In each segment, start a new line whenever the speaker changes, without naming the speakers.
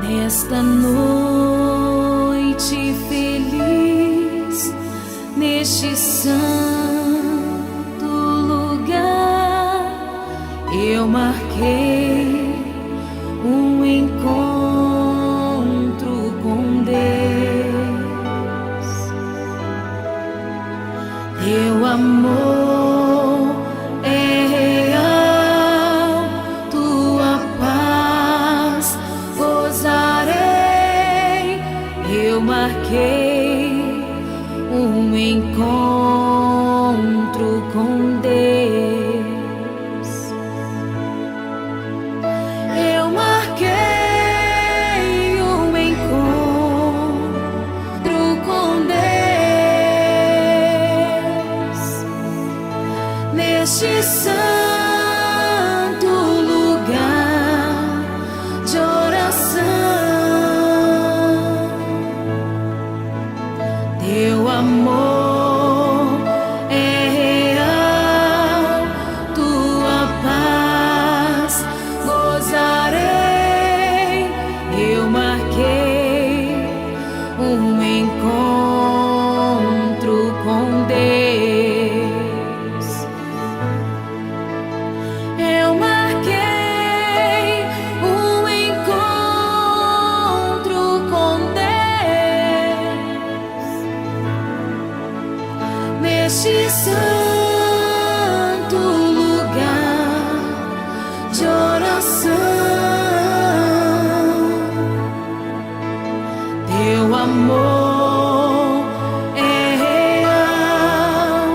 Nesta noite feliz, neste santo lugar, eu marquei um encontro com Deus. Teu amor é real, tua paz gozarei. Eu marquei um encontro com Deus. Eu marquei um encontro com Deus neste santo lugar de oração. Teu amor é real, tua paz gozarei. Eu marquei um encontro com Deus. Eu marquei um encontro com Deus neste santo lugar de oração. Teu amor é real,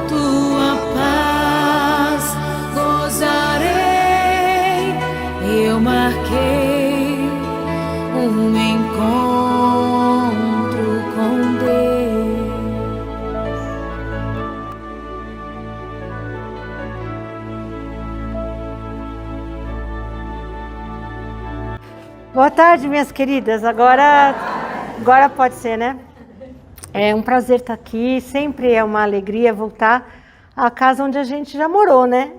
tua paz gozarei. Eu marquei um encontro com Deus.
Boa tarde, minhas queridas. Agora pode ser, né? É um prazer estar aqui. Sempre é uma alegria voltar à casa onde a gente já morou, né?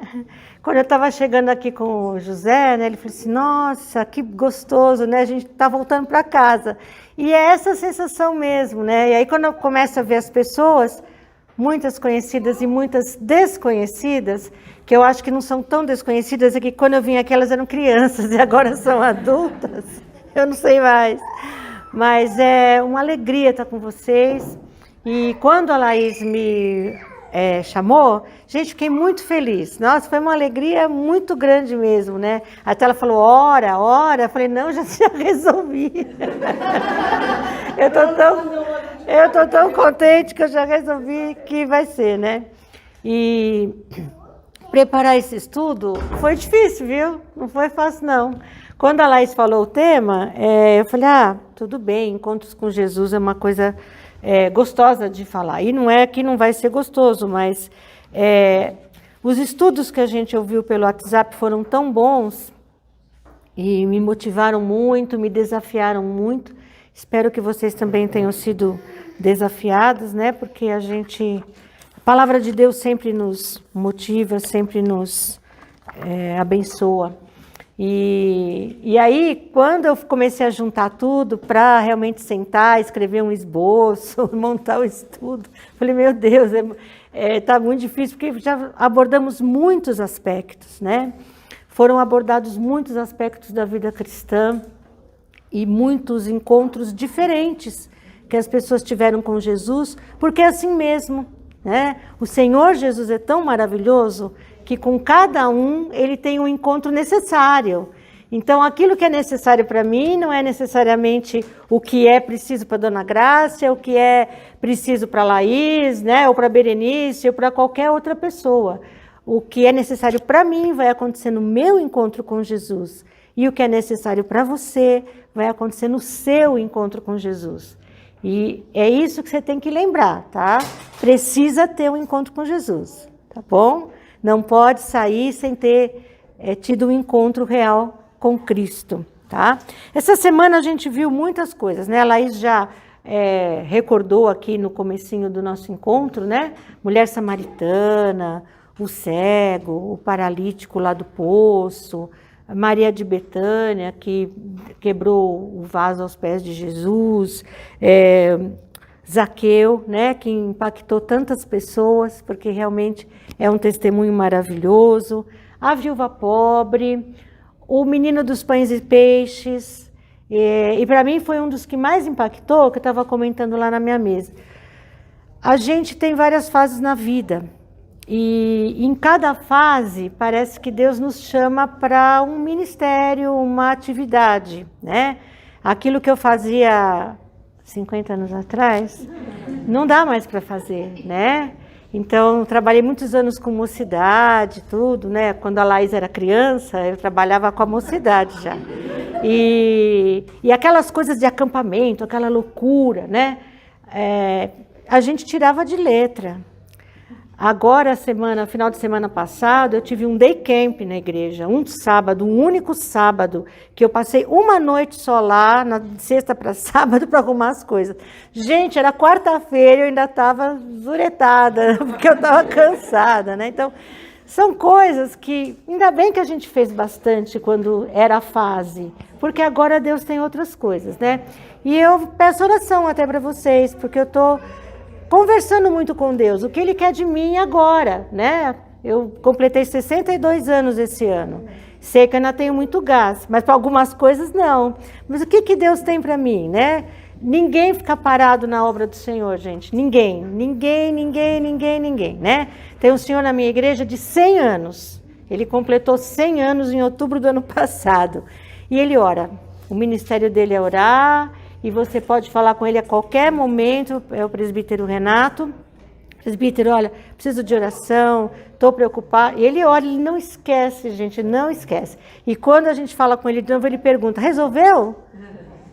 Quando eu estava chegando aqui com o José, né, ele falou assim: nossa, que gostoso, né? A gente está voltando para casa. E é essa sensação mesmo, né? E aí quando eu começo a ver as pessoas, muitas conhecidas e muitas desconhecidas, que eu acho que não são tão desconhecidas, é que quando eu vim aqui elas eram crianças e agora são adultas, eu não sei mais. Mas é uma alegria estar com vocês. E quando a Laís me chamou, gente, fiquei muito feliz. Nossa, foi uma alegria muito grande mesmo, né? Até ela falou, ora, ora. Eu falei, não, já resolvi. Eu tô tão contente que eu já resolvi que vai ser, né? E preparar esse estudo foi difícil, viu? Não foi fácil, não. Quando a Laís falou o tema, eu falei, tudo bem, encontros com Jesus é uma coisa gostosa de falar. E não é que não vai ser gostoso, mas os estudos que a gente ouviu pelo WhatsApp foram tão bons e me motivaram muito, me desafiaram muito. Espero que vocês também tenham sido desafiados, né? Porque a palavra de Deus sempre nos motiva, sempre nos abençoa. E aí, quando eu comecei a juntar tudo para realmente sentar, escrever um esboço, montar o estudo, falei, meu Deus, tá muito difícil, porque já abordamos muitos aspectos, né? Foram abordados muitos aspectos da vida cristã e muitos encontros diferentes que as pessoas tiveram com Jesus, porque é assim mesmo, né? O Senhor Jesus é tão maravilhoso que com cada um ele tem um encontro necessário. Então, aquilo que é necessário para mim não é necessariamente o que é preciso para a Dona Grácia, o que é preciso para a Laís, né? Ou para a Berenice, ou para qualquer outra pessoa. O que é necessário para mim vai acontecer no meu encontro com Jesus. E o que é necessário para você vai acontecer no seu encontro com Jesus. E é isso que você tem que lembrar, tá? Precisa ter um encontro com Jesus, tá bom? Não pode sair sem ter tido um encontro real com Cristo, tá? Essa semana a gente viu muitas coisas, né? A Laís já recordou aqui no comecinho do nosso encontro, né? Mulher samaritana, o cego, o paralítico lá do poço, Maria de Betânia, que quebrou o vaso aos pés de Jesus, Zaqueu, né, que impactou tantas pessoas, porque realmente é um testemunho maravilhoso, a viúva pobre, o menino dos pães e peixes, e para mim foi um dos que mais impactou, que eu estava comentando lá na minha mesa. A gente tem várias fases na vida, e em cada fase parece que Deus nos chama para um ministério, uma atividade, né? Aquilo que eu fazia 50 anos atrás, não dá mais para fazer, né? Então, trabalhei muitos anos com mocidade, tudo, né? Quando a Laís era criança, eu trabalhava com a mocidade já. E aquelas coisas de acampamento, aquela loucura, né? A gente tirava de letra. Agora, final de semana passado, eu tive um day camp na igreja, um sábado, um único sábado, que eu passei uma noite só lá, na sexta para sábado, para arrumar as coisas. Gente, era quarta-feira e eu ainda estava zuretada, porque eu estava cansada, né? Então, são coisas que, ainda bem que a gente fez bastante quando era a fase, porque agora Deus tem outras coisas, né? E eu peço oração até para vocês, porque eu estou conversando muito com Deus, o que Ele quer de mim agora, né? Eu completei 62 anos esse ano. Sei que ainda tenho muito gás, mas para algumas coisas não. Mas o que Deus tem para mim, né? Ninguém fica parado na obra do Senhor, gente. Ninguém, né? Tem um senhor na minha igreja de 100 anos. Ele completou 100 anos em outubro do ano passado. E ele ora. O ministério dele é orar. E você pode falar com ele a qualquer momento, é o presbítero Renato. Presbítero, olha, preciso de oração, estou preocupado. E ele ora, ele não esquece, gente, não esquece. E quando a gente fala com ele de novo, ele pergunta, resolveu?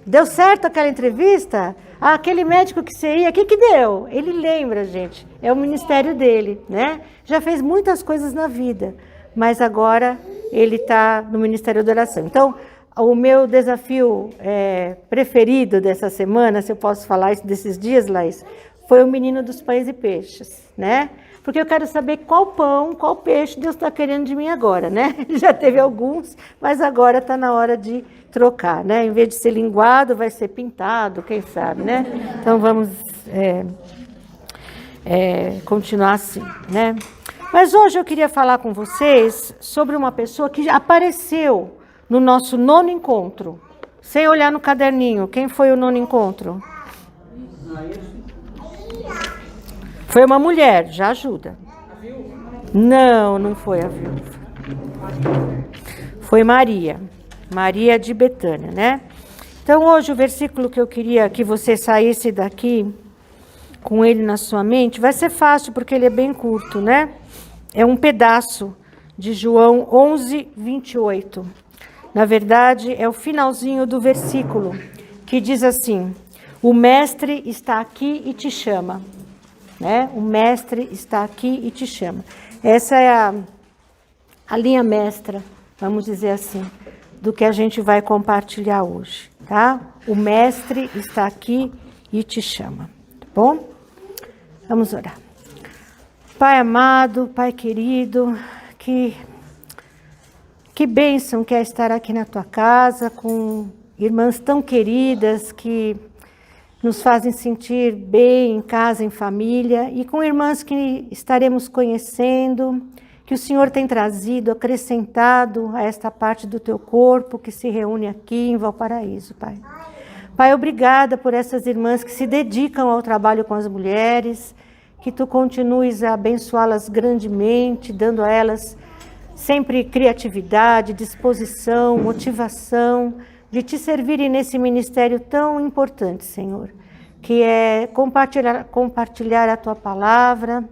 Deu certo aquela entrevista? Ah, aquele médico que você ia, o que deu? Ele lembra, gente, é o ministério dele, né? Já fez muitas coisas na vida, mas agora ele está no ministério da oração. Então, o meu desafio preferido dessa semana, se eu posso falar isso desses dias, Laís, foi o menino dos pães e peixes, né? Porque eu quero saber qual pão, qual peixe Deus está querendo de mim agora, né? Já teve alguns, mas agora está na hora de trocar, né? Em vez de ser linguado, vai ser pintado, quem sabe, né? Então vamos continuar assim, né? Mas hoje eu queria falar com vocês sobre uma pessoa que apareceu no nosso 9º encontro, sem olhar no caderninho. Quem foi o 9º encontro? Foi uma mulher, já ajuda. Não, não foi a viúva. Foi Maria de Betânia, né? Então hoje o versículo que eu queria que você saísse daqui com ele na sua mente, vai ser fácil porque ele é bem curto, né? É um pedaço de João 11, 28. Na verdade, é o finalzinho do versículo, que diz assim, o mestre está aqui e te chama, né? O mestre está aqui e te chama. Essa é a linha mestra, vamos dizer assim, do que a gente vai compartilhar hoje, tá? O mestre está aqui e te chama, tá bom? Vamos orar. Pai amado, Pai querido, que bênção que é estar aqui na tua casa com irmãs tão queridas que nos fazem sentir bem em casa, em família, e com irmãs que estaremos conhecendo, que o Senhor tem trazido, acrescentado a esta parte do teu corpo que se reúne aqui em Valparaíso, Pai. Pai, obrigada por essas irmãs que se dedicam ao trabalho com as mulheres, que tu continues a abençoá-las grandemente, dando a elas sempre criatividade, disposição, motivação, de te servirem nesse ministério tão importante, Senhor, que é compartilhar a tua palavra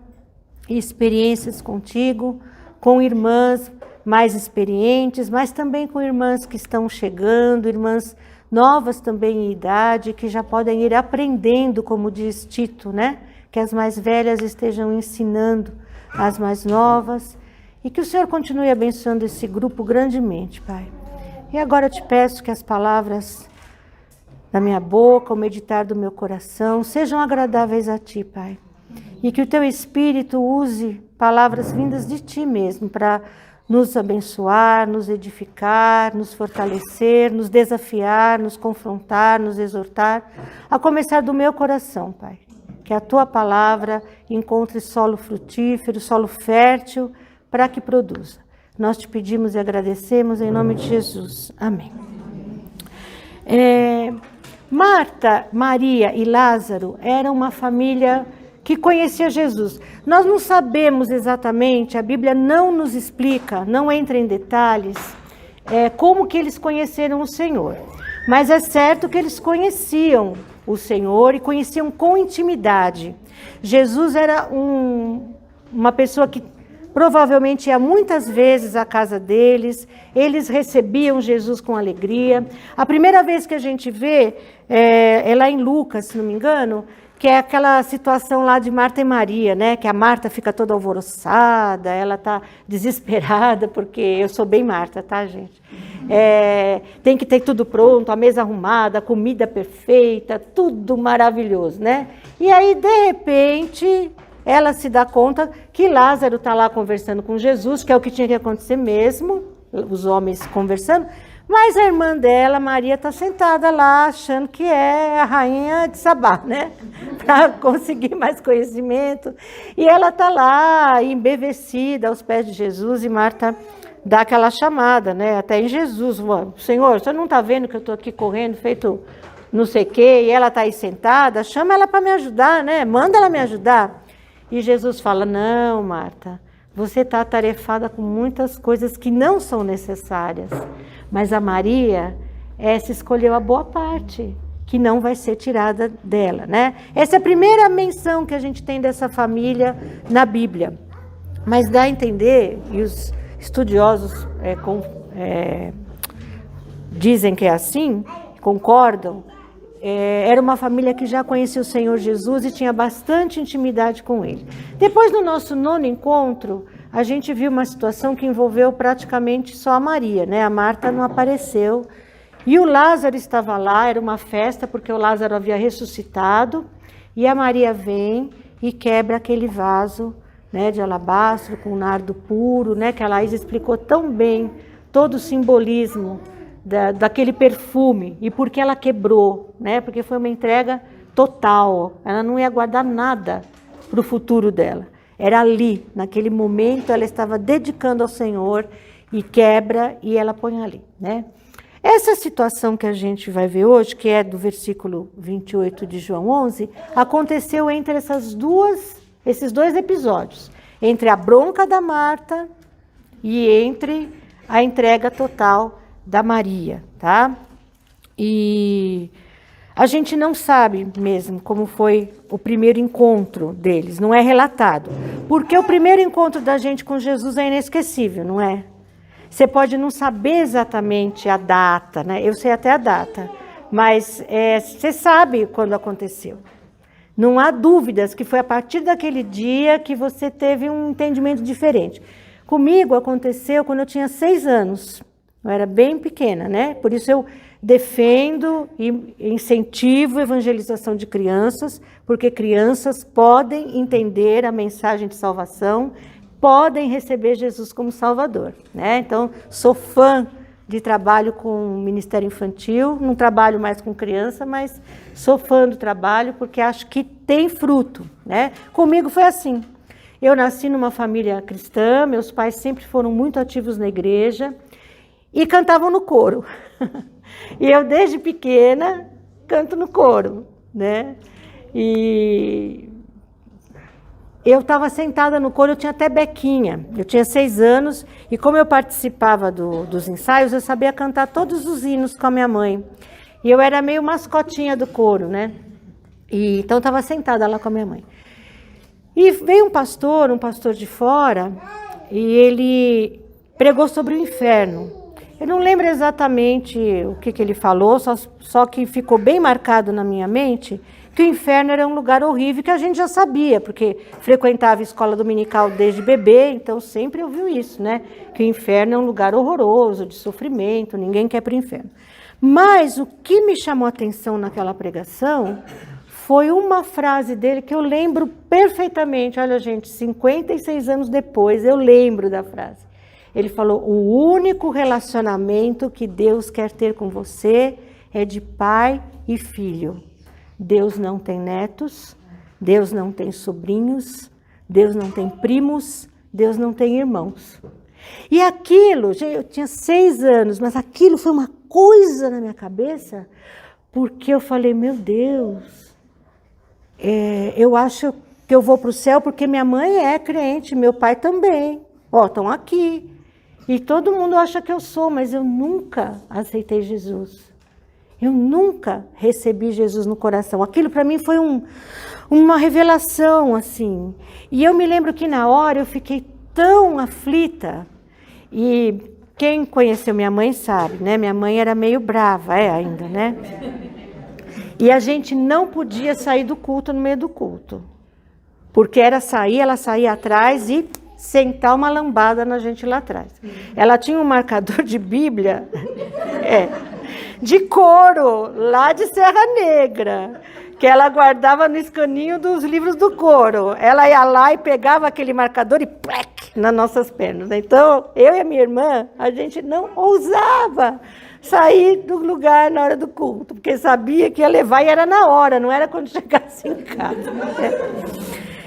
e experiências contigo, com irmãs mais experientes, mas também com irmãs que estão chegando, irmãs novas também em idade, que já podem ir aprendendo, como diz Tito, né? Que as mais velhas estejam ensinando as mais novas, e que o Senhor continue abençoando esse grupo grandemente, Pai. E agora eu te peço que as palavras da minha boca, o meditar do meu coração, sejam agradáveis a Ti, Pai. E que o Teu Espírito use palavras vindas de Ti mesmo, para nos abençoar, nos edificar, nos fortalecer, nos desafiar, nos confrontar, nos exortar, a começar do meu coração, Pai. Que a Tua palavra encontre solo frutífero, solo fértil, para que produza. Nós te pedimos e agradecemos em nome de Jesus. Amém. Marta, Maria e Lázaro eram uma família que conhecia Jesus. Nós não sabemos exatamente, a Bíblia não nos explica, não entra em detalhes, como que eles conheceram o Senhor. Mas é certo que eles conheciam o Senhor e conheciam com intimidade. Jesus era uma pessoa que provavelmente ia muitas vezes à casa deles, eles recebiam Jesus com alegria. A primeira vez que a gente vê é lá em Lucas, se não me engano, que é aquela situação lá de Marta e Maria, né? Que a Marta fica toda alvoroçada, ela está desesperada, porque eu sou bem Marta, tá, gente? Tem que ter tudo pronto, a mesa arrumada, a comida perfeita, tudo maravilhoso, né? E aí, de repente, ela se dá conta que Lázaro está lá conversando com Jesus, que é o que tinha que acontecer mesmo, os homens conversando, mas a irmã dela, Maria, está sentada lá, achando que é a rainha de Sabá, né? Para conseguir mais conhecimento. E ela está lá, embevecida aos pés de Jesus, e Marta dá aquela chamada, né? Até em Jesus, Senhor, o senhor não está vendo que eu estou aqui correndo, feito não sei o quê, e ela está aí sentada? Chama ela para me ajudar, né? Manda ela me ajudar. E Jesus fala, não, Marta, você está atarefada com muitas coisas que não são necessárias. Mas a Maria, essa escolheu a boa parte, que não vai ser tirada dela, né? Essa é a primeira menção que a gente tem dessa família na Bíblia. Mas dá a entender, e os estudiosos dizem que é assim, concordam, era uma família que já conhecia o Senhor Jesus e tinha bastante intimidade com ele. Depois do nosso 9º encontro, a gente viu uma situação que envolveu praticamente só a Maria, né? A Marta não apareceu. E o Lázaro estava lá, era uma festa, porque o Lázaro havia ressuscitado. E a Maria vem e quebra aquele vaso, né, de alabastro com nardo puro, né? Que a Laís explicou tão bem todo o simbolismo daquele perfume. E por que ela quebrou, né? Porque foi uma entrega total. Ela não ia guardar nada para o futuro dela. Era ali, naquele momento, ela estava dedicando ao Senhor e quebra e ela põe ali, né? Essa situação que a gente vai ver hoje, que é do versículo 28 de João 11, aconteceu entre esses dois episódios, entre a bronca da Marta e entre a entrega total da Maria, tá? E a gente não sabe mesmo como foi o primeiro encontro deles, não é relatado. Porque o primeiro encontro da gente com Jesus é inesquecível, não é? Você pode não saber exatamente a data, né? Eu sei até a data, mas você sabe quando aconteceu. Não há dúvidas que foi a partir daquele dia que você teve um entendimento diferente. Comigo aconteceu quando eu tinha 6 anos. Eu era bem pequena, né? Por isso eu defendo e incentivo a evangelização de crianças, porque crianças podem entender a mensagem de salvação, podem receber Jesus como Salvador, né? Então, sou fã de trabalho com Ministério Infantil, não trabalho mais com criança, mas sou fã do trabalho porque acho que tem fruto, né? Comigo foi assim. Eu nasci numa família cristã, meus pais sempre foram muito ativos na igreja e cantavam no coro. E eu, desde pequena, canto no coro, né? E eu estava sentada no coro, eu tinha até bequinha. Eu tinha 6 anos e como eu participava dos ensaios, eu sabia cantar todos os hinos com a minha mãe. E eu era meio mascotinha do coro, né? E, então eu estava sentada lá com a minha mãe. E veio um pastor de fora, e ele pregou sobre o inferno. Eu não lembro exatamente o que ele falou, só que ficou bem marcado na minha mente que o inferno era um lugar horrível, que a gente já sabia, porque frequentava a escola dominical desde bebê, então sempre ouviu isso, né? Que o inferno é um lugar horroroso, de sofrimento, ninguém quer ir para o inferno. Mas o que me chamou a atenção naquela pregação foi uma frase dele que eu lembro perfeitamente. Olha, gente, 56 anos depois, eu lembro da frase. Ele falou, o único relacionamento que Deus quer ter com você é de pai e filho. Deus não tem netos, Deus não tem sobrinhos, Deus não tem primos, Deus não tem irmãos. E aquilo, eu tinha 6 anos, mas aquilo foi uma coisa na minha cabeça, porque eu falei, meu Deus, eu acho que eu vou para o céu porque minha mãe é crente, meu pai também. Ó, estão aqui. E todo mundo acha que eu sou, mas eu nunca aceitei Jesus. Eu nunca recebi Jesus no coração. Aquilo para mim foi uma revelação, assim. E eu me lembro que na hora eu fiquei tão aflita. E quem conheceu minha mãe sabe, né? Minha mãe era meio brava, ainda, né? E a gente não podia sair do culto no meio do culto. Porque ela saía atrás e sentar uma lambada na gente lá atrás. Ela tinha um marcador de Bíblia, de couro, lá de Serra Negra, que ela guardava no escaninho dos livros do couro. Ela ia lá e pegava aquele marcador e plec, nas nossas pernas. Então, eu e a minha irmã, a gente não ousava sair do lugar na hora do culto, porque sabia que ia levar e era na hora, não era quando chegasse em casa.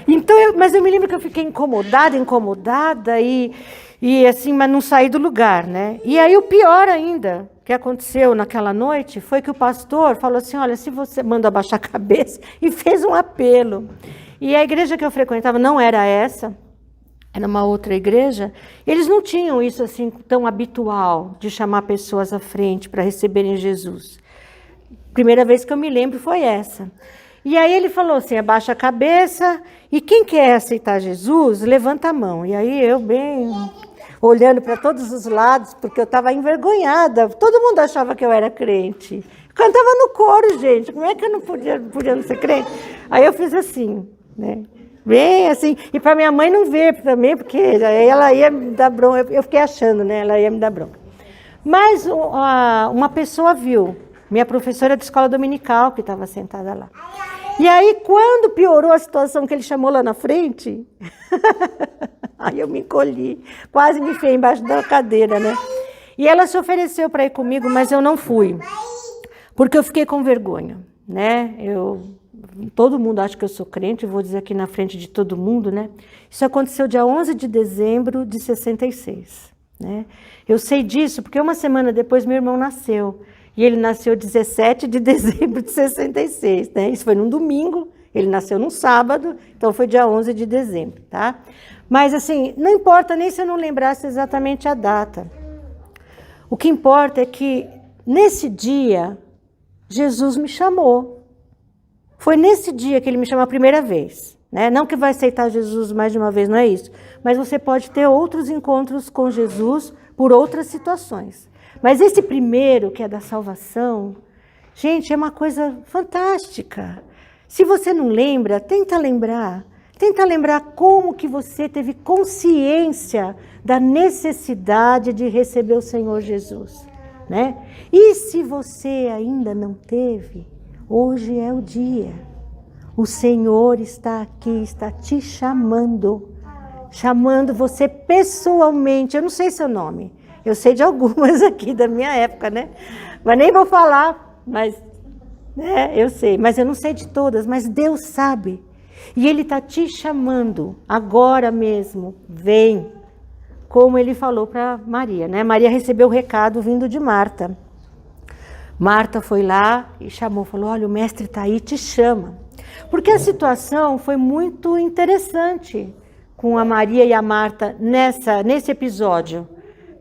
Então, mas eu me lembro que eu fiquei incomodada e assim, mas não saí do lugar, né? E aí o pior ainda que aconteceu naquela noite foi que o pastor falou assim, olha, se você manda abaixar a cabeça, e fez um apelo. E a igreja que eu frequentava não era essa, era uma outra igreja, eles não tinham isso assim tão habitual de chamar pessoas à frente para receberem Jesus. Primeira vez que eu me lembro foi essa. E aí ele falou assim, abaixa a cabeça, e quem quer aceitar Jesus, levanta a mão. E aí eu bem olhando para todos os lados, porque eu estava envergonhada, todo mundo achava que eu era crente. Eu cantava no coro, gente, como é que eu não podia não ser crente? Aí eu fiz assim, né? Bem assim, e para minha mãe não ver também, porque aí ela ia me dar bronca, eu fiquei achando, né, ela ia me dar bronca. Mas uma pessoa viu, minha professora de escola dominical, que estava sentada lá. E aí, quando piorou a situação que ele chamou lá na frente, aí eu me encolhi, quase me enfiei embaixo da cadeira, né? E ela se ofereceu para ir comigo, mas eu não fui, porque eu fiquei com vergonha, né? Todo mundo acha que eu sou crente, vou dizer aqui na frente de todo mundo, né? Isso aconteceu dia 11 de dezembro de 66, né? Eu sei disso porque uma semana depois meu irmão nasceu. E ele nasceu 17 de dezembro de 66, né? Isso foi num domingo, ele nasceu num sábado, então foi dia 11 de dezembro, tá? Mas assim, não importa nem se eu não lembrasse exatamente a data. O que importa é que nesse dia, Jesus me chamou. Foi nesse dia que ele me chamou a primeira vez, né? Não que vai aceitar Jesus mais de uma vez, não é isso. Mas você pode ter outros encontros com Jesus por outras situações. Mas esse primeiro, que é da salvação, gente, é uma coisa fantástica. Se você não lembra, tenta lembrar. Tenta lembrar como que você teve consciência da necessidade de receber o Senhor Jesus, né? E se você ainda não teve, hoje é o dia. O Senhor está aqui, está te chamando você pessoalmente. Eu não sei seu nome. Eu sei de algumas aqui da minha época, né? Mas nem vou falar, mas né, eu sei. Mas eu não sei de todas, mas Deus sabe. E Ele está te chamando agora mesmo. Vem. Como Ele falou para Maria, né? Maria recebeu o recado vindo de Marta. Marta foi lá e chamou, falou, olha, o mestre está aí, te chama. Porque a situação foi muito interessante com a Maria e a Marta nesse episódio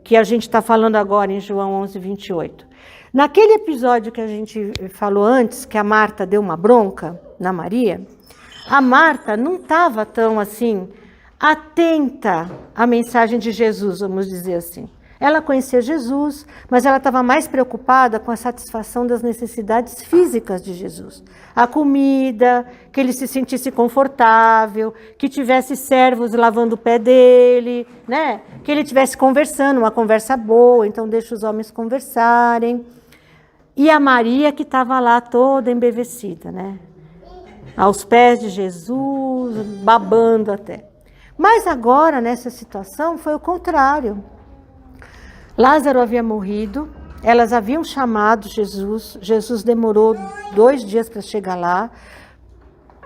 que a gente está falando agora em João 11, 28. Naquele episódio que a gente falou antes, que a Marta deu uma bronca na Maria, a Marta não estava tão assim atenta à mensagem de Jesus, vamos dizer assim. Ela conhecia Jesus, mas ela estava mais preocupada com a satisfação das necessidades físicas de Jesus. A comida, que ele se sentisse confortável, que tivesse servos lavando o pé dele, né? Que ele estivesse conversando, uma conversa boa, então deixa os homens conversarem. E a Maria que estava lá toda embevecida, né? Aos pés de Jesus, babando até. Mas agora, nessa situação, foi o contrário. Lázaro havia morrido, elas haviam chamado Jesus, Jesus demorou 2 dias para chegar lá,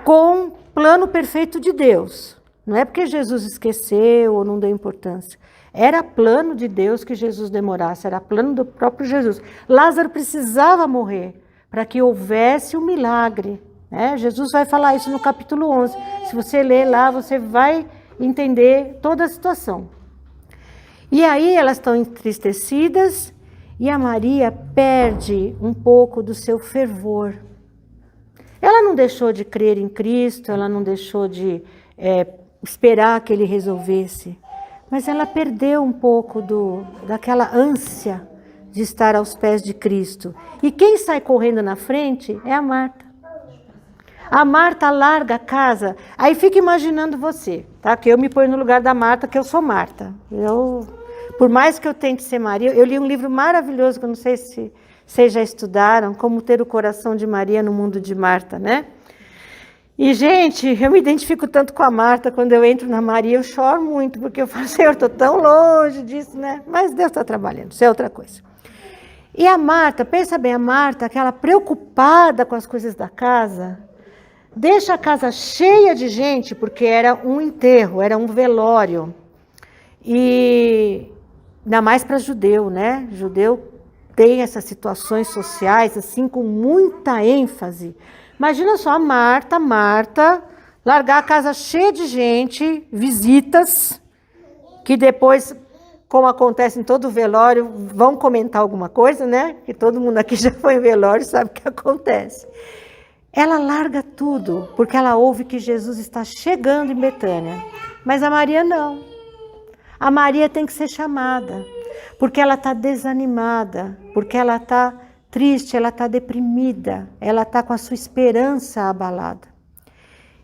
com o plano perfeito de Deus. Não é porque Jesus esqueceu ou não deu importância. Era plano de Deus que Jesus demorasse, era plano do próprio Jesus. Lázaro precisava morrer para que houvesse um milagre. Né? Jesus vai falar isso no capítulo 11. Se você ler lá, você vai entender toda a situação. E aí elas estão entristecidas e a Maria perde um pouco do seu fervor. Ela não deixou de crer em Cristo, ela não deixou de esperar que ele resolvesse, mas ela perdeu um pouco daquela ânsia de estar aos pés de Cristo. E quem sai correndo na frente é a Marta. A Marta larga a casa, aí fica imaginando você, tá? Que eu me ponho no lugar da Marta, que eu sou Marta. Por mais que eu tente ser Maria, eu li um livro maravilhoso, que eu não sei se vocês já estudaram, Como Ter o Coração de Maria no Mundo de Marta, né? E, gente, eu me identifico tanto com a Marta, quando eu entro na Maria, eu choro muito, porque eu falo, Senhor, estou tão longe disso, né? Mas Deus está trabalhando, isso é outra coisa. E a Marta, pensa bem, a Marta, aquela preocupada com as coisas da casa, deixa a casa cheia de gente, porque era um enterro, era um velório. E ainda mais para judeu, né? Judeu tem essas situações sociais, assim, com muita ênfase. Imagina só a Marta, largar a casa cheia de gente, visitas, que depois, como acontece em todo velório, vão comentar alguma coisa, né? Que todo mundo aqui já foi em velório, sabe o que acontece. Ela larga tudo, porque ela ouve que Jesus está chegando em Betânia. Mas a Maria não. A Maria tem que ser chamada, porque ela está desanimada, porque ela está triste, ela está deprimida, ela está com a sua esperança abalada.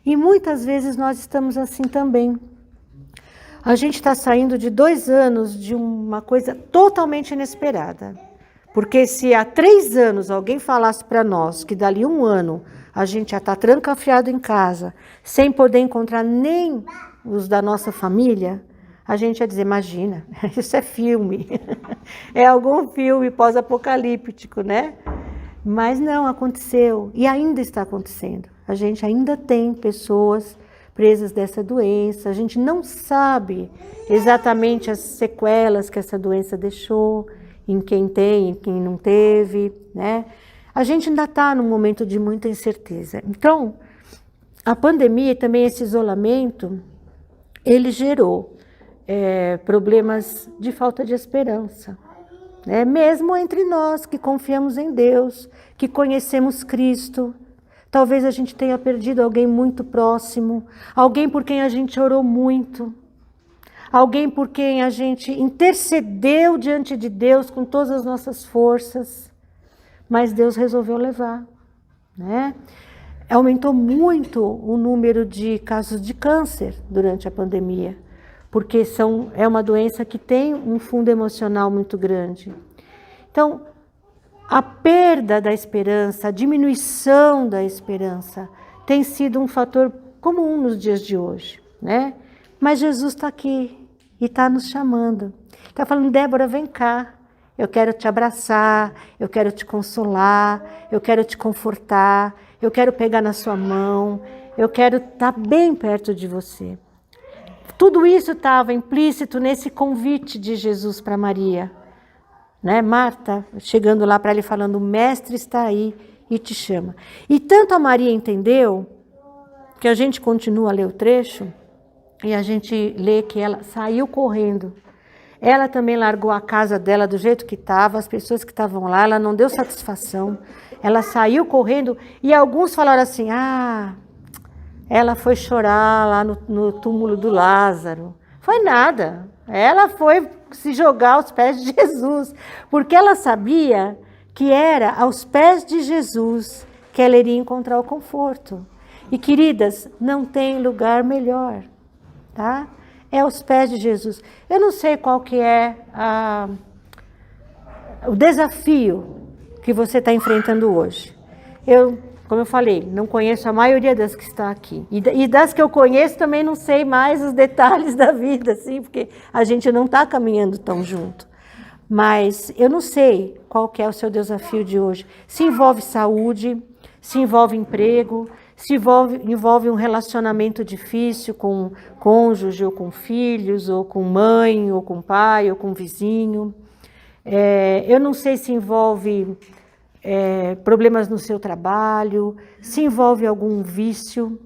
E muitas vezes nós estamos assim também. A gente está saindo de 2 anos de uma coisa totalmente inesperada. Porque se há 3 anos alguém falasse para nós que dali 1 ano a gente já está trancafiado em casa, sem poder encontrar nem os da nossa família, a gente ia dizer, imagina, isso é filme, é algum filme pós-apocalíptico, né? Mas não, aconteceu e ainda está acontecendo. A gente ainda tem pessoas presas dessa doença, a gente não sabe exatamente as sequelas que essa doença deixou, em quem tem, em quem não teve, né? A gente ainda está num momento de muita incerteza. Então, a pandemia e também esse isolamento, ele gerou problemas de falta de esperança, né? Mesmo entre nós que confiamos em Deus, que conhecemos Cristo. Talvez a gente tenha perdido alguém muito próximo, alguém por quem a gente orou muito, alguém por quem a gente intercedeu diante de Deus com todas as nossas forças, mas Deus resolveu levar, né? Aumentou muito o número de casos de câncer durante a pandemia, porque é uma doença que tem um fundo emocional muito grande. Então, a perda da esperança, a diminuição da esperança, tem sido um fator comum nos dias de hoje, né? Mas Jesus está aqui e está nos chamando. Está falando, Débora, vem cá. Eu quero te abraçar, eu quero te consolar, eu quero te confortar, eu quero pegar na sua mão, eu quero estar bem perto de você. Tudo isso estava implícito nesse convite de Jesus para Maria. Né? Marta, chegando lá para ele falando, o mestre está aí e te chama. E tanto a Maria entendeu, que a gente continua a ler o trecho, e a gente lê que ela saiu correndo. Ela também largou a casa dela do jeito que estava, as pessoas que estavam lá, ela não deu satisfação. Ela saiu correndo e alguns falaram assim, ela foi chorar lá no túmulo do Lázaro. Foi nada, ela foi se jogar aos pés de Jesus, porque ela sabia que era aos pés de Jesus que ela iria encontrar o conforto. E queridas, não tem lugar melhor, tá? É aos pés de Jesus. Eu não sei qual que é o desafio que você está enfrentando hoje. Como eu falei, não conheço a maioria das que está aqui. E das que eu conheço também não sei mais os detalhes da vida, assim, porque a gente não está caminhando tão junto. Mas eu não sei qual que é o seu desafio de hoje. Se envolve saúde, se envolve emprego, se envolve um relacionamento difícil com cônjuge, ou com filhos, ou com mãe, ou com pai, ou com vizinho. Eu não sei se envolve problemas no seu trabalho, se envolve algum vício.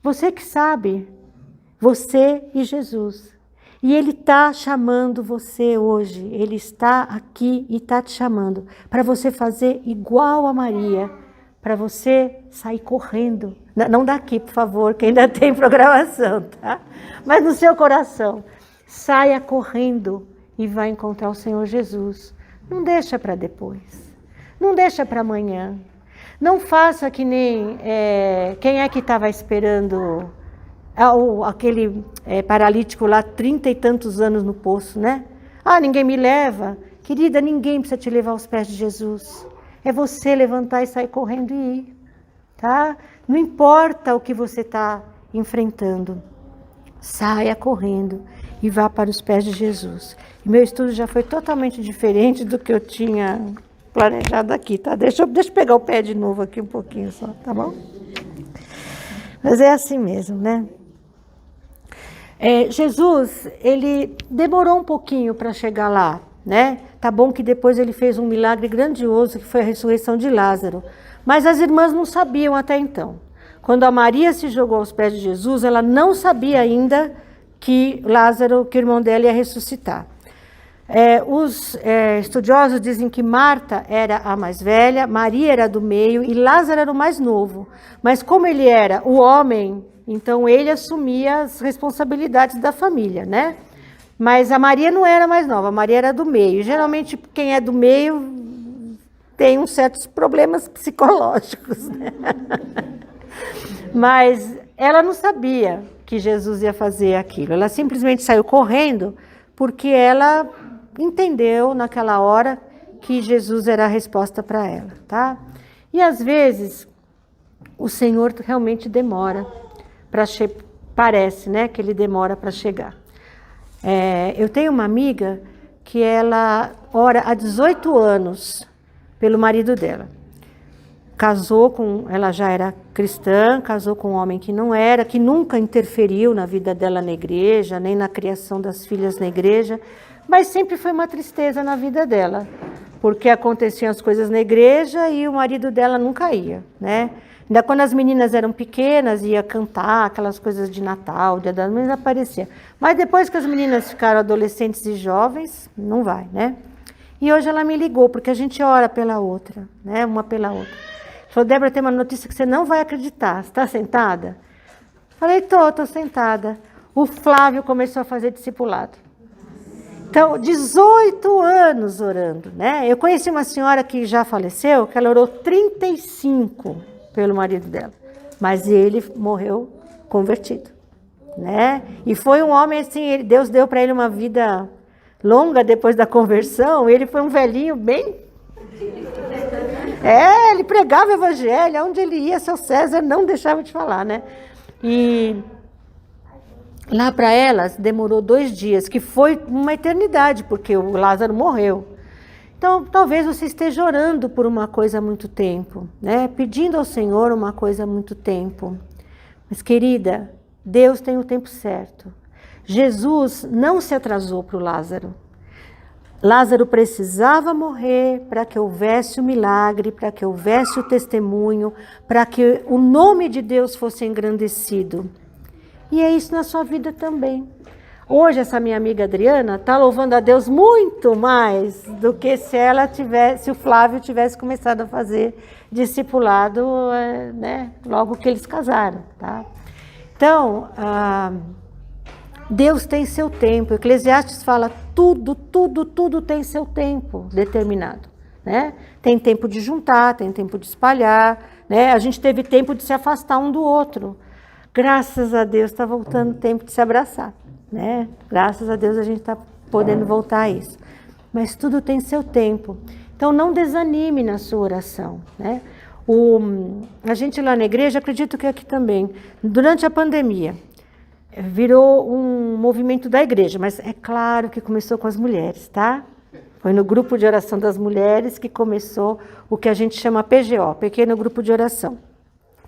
Você que sabe, você e Jesus. E Ele está chamando você hoje, Ele está aqui e está te chamando para você fazer igual a Maria, para você sair correndo. Não daqui, por favor, que ainda tem programação, tá? Mas no seu coração, saia correndo e vai encontrar o Senhor Jesus. Não deixa para depois, não deixa para amanhã. Não faça que nem quem é que estava esperando aquele paralítico lá, 30 e tantos anos no poço, né? Ninguém me leva. Querida, ninguém precisa te levar aos pés de Jesus. É você levantar e sair correndo e ir, tá? Não importa o que você está enfrentando. Saia correndo e vá para os pés de Jesus. E meu estudo já foi totalmente diferente do que eu tinha planejado aqui, tá? Deixa eu pegar o pé de novo aqui um pouquinho só, tá bom? Mas é assim mesmo, né? Jesus, ele demorou um pouquinho para chegar lá, né? Tá bom que depois ele fez um milagre grandioso, que foi a ressurreição de Lázaro. Mas as irmãs não sabiam até então. Quando a Maria se jogou aos pés de Jesus, ela não sabia ainda que Lázaro, que o irmão dela ia ressuscitar. Os estudiosos dizem que Marta era a mais velha, Maria era do meio e Lázaro era o mais novo. Mas como ele era o homem, então ele assumia as responsabilidades da família, né? Mas a Maria não era mais nova, a Maria era do meio. Geralmente quem é do meio tem uns certos problemas psicológicos, né? Mas ela não sabia que Jesus ia fazer aquilo. Ela simplesmente saiu correndo porque ela entendeu naquela hora que Jesus era a resposta para ela, tá? E às vezes o Senhor realmente demora para parece, né, que ele demora para chegar. Eu tenho uma amiga que ela ora há 18 anos pelo marido dela. Ela já era cristã, casou com um homem que não era, que nunca interferiu na vida dela na igreja, nem na criação das filhas na igreja, mas sempre foi uma tristeza na vida dela, porque aconteciam as coisas na igreja e o marido dela nunca ia, né? Ainda quando as meninas eram pequenas, ia cantar aquelas coisas de Natal, Dia das Mães, aparecia. Mas depois que as meninas ficaram adolescentes e jovens, não vai, né? E hoje ela me ligou, porque a gente ora pela outra, né? Uma pela outra. Falou, Débora, tem uma notícia que você não vai acreditar. Você está sentada? Falei, tô sentada. O Flávio começou a fazer discipulado. Então, 18 anos orando, né? Eu conheci uma senhora que já faleceu, que ela orou 35 pelo marido dela. Mas ele morreu convertido, né? E foi um homem assim, Deus deu para ele uma vida longa depois da conversão. Ele foi um velhinho bem... ele pregava o evangelho, onde ele ia, seu César não deixava de falar, né? E lá para elas demorou 2 dias, que foi uma eternidade, porque o Lázaro morreu. Então, talvez você esteja orando por uma coisa há muito tempo, né? Pedindo ao Senhor uma coisa há muito tempo. Mas, querida, Deus tem o tempo certo. Jesus não se atrasou para o Lázaro. Lázaro precisava morrer para que houvesse o milagre, para que houvesse o testemunho, para que o nome de Deus fosse engrandecido. E é isso na sua vida também. Hoje essa minha amiga Adriana está louvando a Deus muito mais do que se o Flávio tivesse começado a fazer discipulado, né, logo que eles casaram, tá? Então, Deus tem seu tempo. Eclesiastes fala, tudo tem seu tempo determinado, né? Tem tempo de juntar, tem tempo de espalhar, né? A gente teve tempo de se afastar um do outro. Graças a Deus está voltando o tempo de se abraçar, né? Graças a Deus a gente está podendo voltar a isso. Mas tudo tem seu tempo. Então não desanime na sua oração, né? A gente lá na igreja, acredito que aqui também, durante a pandemia, virou um movimento da igreja, mas é claro que começou com as mulheres, tá? Foi no grupo de oração das mulheres que começou o que a gente chama PGO, Pequeno Grupo de Oração,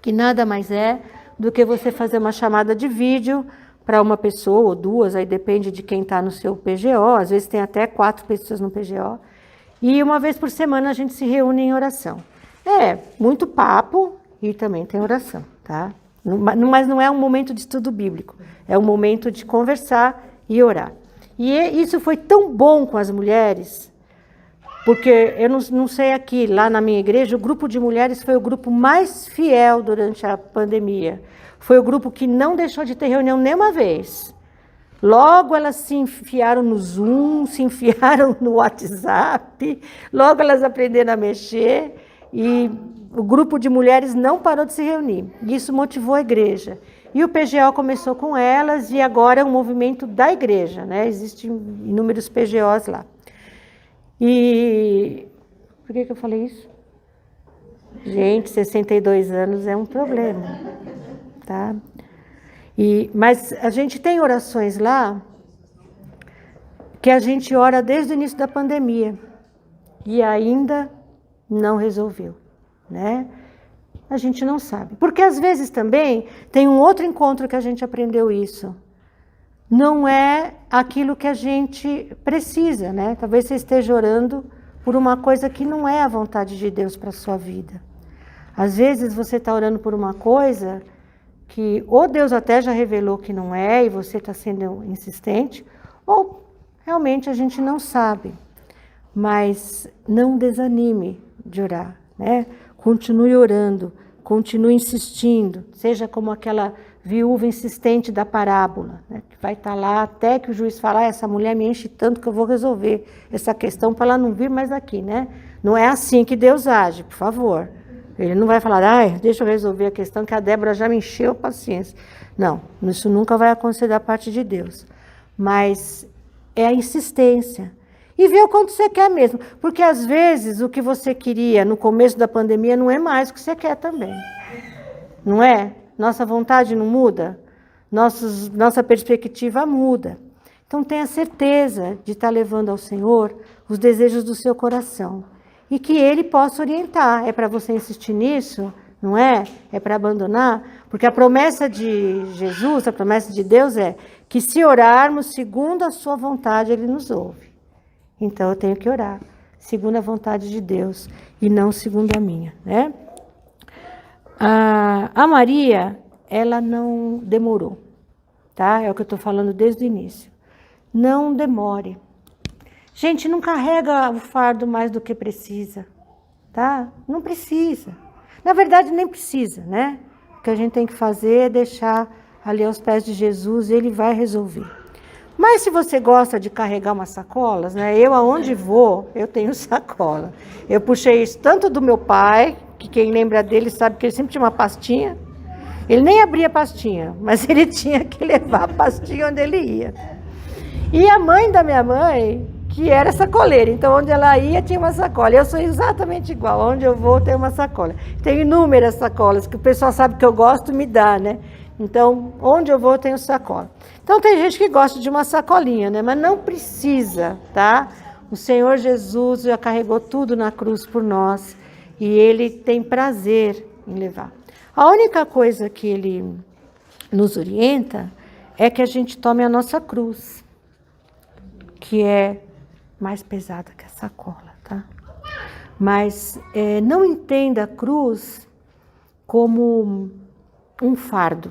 que nada mais é do que você fazer uma chamada de vídeo para uma pessoa ou duas, aí depende de quem está no seu PGO, às vezes tem até 4 pessoas no PGO, e uma vez por semana a gente se reúne em oração. É muito papo e também tem oração, tá? Mas não é um momento de estudo bíblico, é um momento de conversar e orar. E isso foi tão bom com as mulheres, porque eu não sei aqui, lá na minha igreja, o grupo de mulheres foi o grupo mais fiel durante a pandemia. Foi o grupo que não deixou de ter reunião nenhuma vez. Logo elas se enfiaram no Zoom, se enfiaram no WhatsApp, logo elas aprenderam a mexer e o grupo de mulheres não parou de se reunir. Isso motivou a igreja. E o PGO começou com elas e agora é um movimento da igreja, né? Existem inúmeros PGOs lá. E por que eu falei isso? Gente, 62 anos é um problema, tá? Mas a gente tem orações lá que a gente ora desde o início da pandemia e ainda não resolveu, né? A gente não sabe. Porque às vezes também tem um outro encontro que a gente aprendeu isso. Não é aquilo que a gente precisa, né? Talvez você esteja orando por uma coisa que não é a vontade de Deus para a sua vida. Às vezes você está orando por uma coisa que ou Deus até já revelou que não é e você está sendo insistente, ou realmente a gente não sabe. Mas não desanime de orar, né? Continue orando, continue insistindo, seja como aquela viúva insistente da parábola, né? Que vai estar lá até que o juiz fala, essa mulher me enche tanto que eu vou resolver essa questão para ela não vir mais aqui, né? Não é assim que Deus age, por favor. Ele não vai falar, deixa eu resolver a questão que a Débora já me encheu a paciência. Não, isso nunca vai acontecer da parte de Deus. Mas é a insistência. E ver o quanto você quer mesmo. Porque às vezes o que você queria no começo da pandemia não é mais o que você quer também. Não é? Nossa vontade não muda? Nossa perspectiva muda. Então tenha certeza de estar levando ao Senhor os desejos do seu coração. E que Ele possa orientar. É para você insistir nisso? Não é? É para abandonar? Porque a promessa de Jesus, a promessa de Deus é que se orarmos segundo a sua vontade, Ele nos ouve. Então eu tenho que orar segundo a vontade de Deus e não segundo a minha, né? A Maria, ela não demorou, tá? É o que eu estou falando desde o início. Não demore. Gente, não carrega o fardo mais do que precisa, tá? Não precisa. Na verdade, nem precisa, né? O que a gente tem que fazer é deixar ali aos pés de Jesus e Ele vai resolver. Mas se você gosta de carregar umas sacolas, né? Eu aonde vou, eu tenho sacola. Eu puxei isso tanto do meu pai, que quem lembra dele sabe que ele sempre tinha uma pastinha. Ele nem abria a pastinha, mas ele tinha que levar a pastinha onde ele ia. E a mãe da minha mãe, que era sacoleira, então onde ela ia tinha uma sacola. Eu sou exatamente igual, onde eu vou tem uma sacola. Tenho inúmeras sacolas, que o pessoal sabe que eu gosto me dá, né? Então, onde eu vou, tenho sacola. Então, tem gente que gosta de uma sacolinha, né? Mas não precisa, tá? O Senhor Jesus já carregou tudo na cruz por nós e Ele tem prazer em levar. A única coisa que Ele nos orienta é que a gente tome a nossa cruz, que é mais pesada que a sacola, tá? Mas não entenda a cruz como um fardo.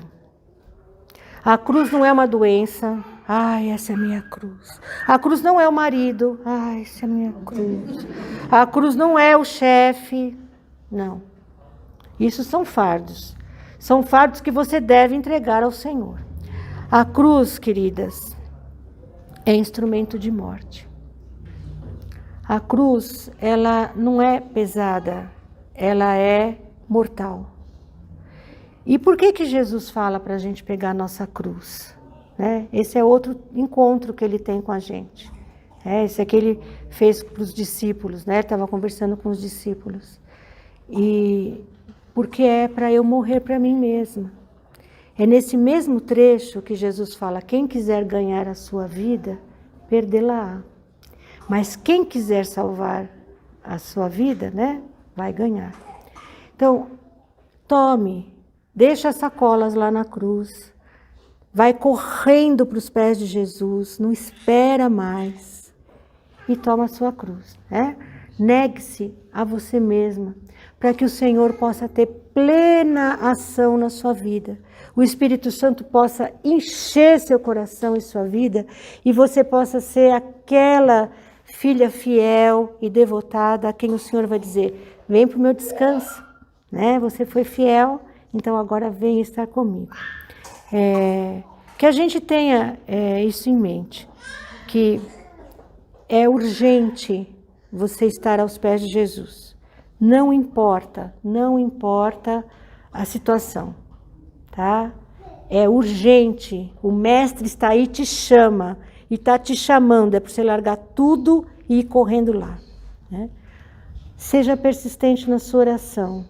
A cruz não é uma doença. Ai, essa é a minha cruz. A cruz não é o marido. Ai, essa é a minha cruz. A cruz não é o chefe. Não. Isso são fardos. São fardos que você deve entregar ao Senhor. A cruz, queridas, é instrumento de morte. A cruz, ela não é pesada. Ela é mortal. E por que Jesus fala para a gente pegar a nossa cruz? Né? Esse é outro encontro que Ele tem com a gente. Esse é que Ele fez para os discípulos, né? Ele estava conversando com os discípulos. E porque é para eu morrer para mim mesma. É nesse mesmo trecho que Jesus fala, quem quiser ganhar a sua vida, perdê-la-á. Mas quem quiser salvar a sua vida, né, vai ganhar. Então, tome, deixa as sacolas lá na cruz, vai correndo para os pés de Jesus, não espera mais e toma a sua cruz, né? Negue-se a você mesma, para que o Senhor possa ter plena ação na sua vida. O Espírito Santo possa encher seu coração e sua vida e você possa ser aquela filha fiel e devotada a quem o Senhor vai dizer, vem para o meu descanso, né? Você foi fiel, então agora vem estar comigo. Que a gente tenha isso em mente, que é urgente você estar aos pés de Jesus. Não importa a situação, tá? É urgente, o Mestre está aí, te chama, e está te chamando, é para você largar tudo e ir correndo lá, né? Seja persistente na sua oração.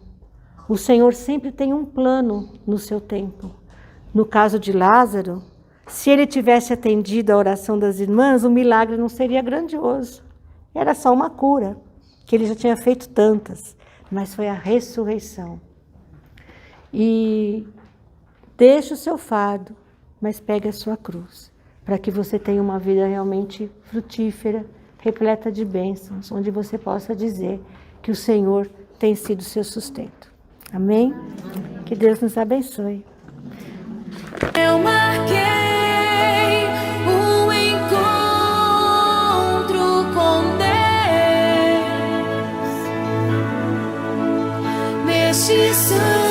O Senhor sempre tem um plano no seu tempo. No caso de Lázaro, se ele tivesse atendido a oração das irmãs, o milagre não seria grandioso. Era só uma cura, que ele já tinha feito tantas, mas foi a ressurreição. E deixe o seu fardo, mas pegue a sua cruz, para que você tenha uma vida realmente frutífera, repleta de bênçãos, onde você possa dizer que o Senhor tem sido seu sustento. Amém? Que Deus nos abençoe.
Eu marquei um encontro com Deus neste santo